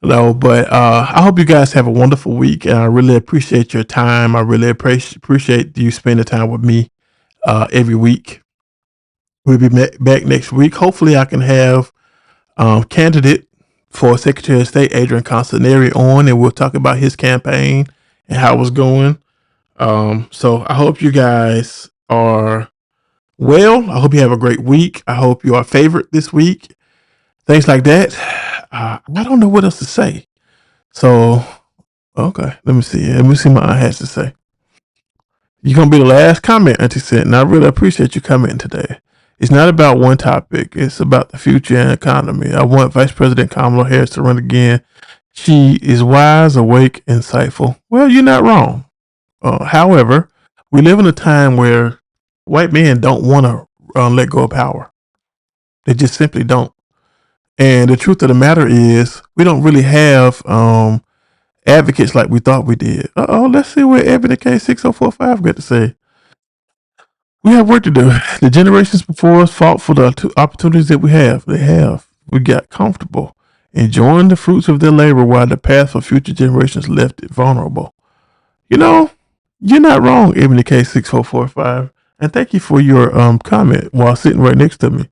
No, but I hope you guys have a wonderful week, and I really appreciate your time. I really appreciate you spending time with me every week. We'll be back next week. Hopefully, I can have candidate for Secretary of State Adrian Constaneri on, and we'll talk about his campaign and how it's going. So I hope you guys are well. I hope you have a great week. I hope you are favored this week. Things like that. I don't know what else to say. So, okay, let me see. Let me see what I has to say. You're going to be the last comment, Auntie said, and I really appreciate you commenting today. It's not about one topic. It's about the future and economy. I want Vice President Kamala Harris to run again. She is wise, awake, insightful. Well, you're not wrong. However, we live in a time where white men don't want to let go of power. They just simply don't. And the truth of the matter is, we don't really have advocates like we thought we did. Let's see what Ebony K6045 got to say. We have work to do. The generations before us fought for the opportunities that we have. They have. We got comfortable, enjoying the fruits of their labor while the path for future generations left it vulnerable. You're not wrong, Ebony K6045. And thank you for your comment while sitting right next to me.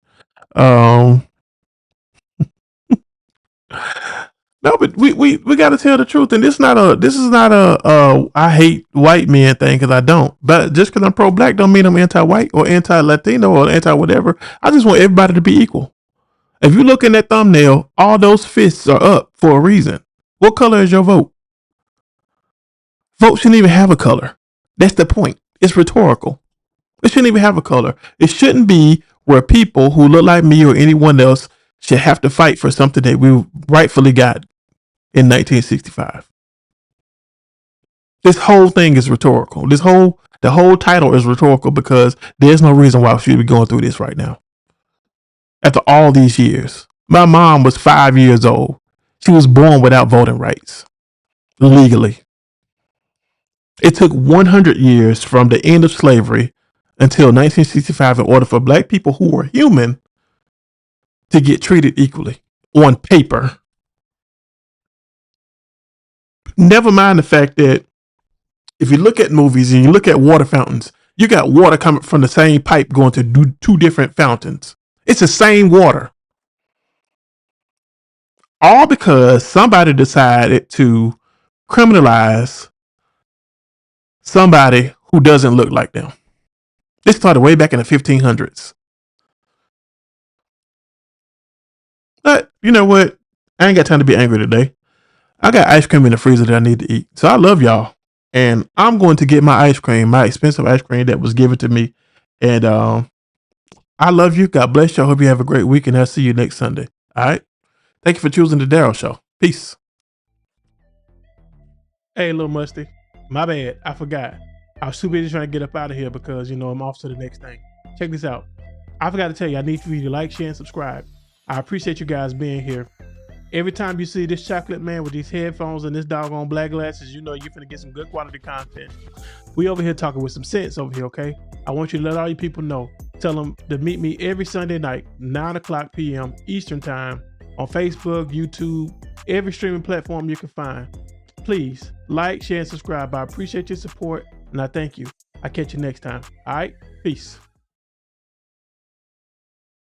No, but we got to tell the truth, and this is not a I hate white men thing, because I don't. But just because I'm pro-black don't mean I'm anti-white or anti-Latino or anti-whatever. I just want everybody to be equal. If you look in that thumbnail, all those fists are up for a reason. What color is your vote? Vote shouldn't even have a color. That's the point. It's rhetorical. It shouldn't even have a color. It shouldn't be where people who look like me or anyone else should have to fight for something that we rightfully got in 1965. This whole thing is rhetorical. The whole title is rhetorical, because there's no reason why we should be going through this right now. After all these years, my mom was 5 years old. She was born without voting rights legally. It took 100 years from the end of slavery until 1965 in order for black people who were human to get treated equally on paper. Never mind the fact that if you look at movies and you look at water fountains, you got water coming from the same pipe going to two different fountains. It's the same water. All because somebody decided to criminalize somebody who doesn't look like them. This started way back in the 1500s. But you know what? I ain't got time to be angry today. I got ice cream in the freezer that I need to eat. So I love y'all. And I'm going to get my ice cream, my expensive ice cream that was given to me. And I love you. God bless you. I hope you have a great week, and I'll see you next Sunday. All right. Thank you for choosing the Daryl Show. Peace. Hey, little Musty. My bad. I forgot. I was too busy trying to get up out of here because, I'm off to the next thing. Check this out. I forgot to tell you, I need for you to like, share, and subscribe. I appreciate you guys being here. Every time you see this chocolate man with these headphones and this doggone black glasses, you're finna get some good quality content. We over here talking with some sense over here, okay? I want you to let all you people know. Tell them to meet me every Sunday night, 9:00 p.m. Eastern Time on Facebook, YouTube, every streaming platform you can find. Please like, share, and subscribe. I appreciate your support, and I thank you. I'll catch you next time. All right? Peace.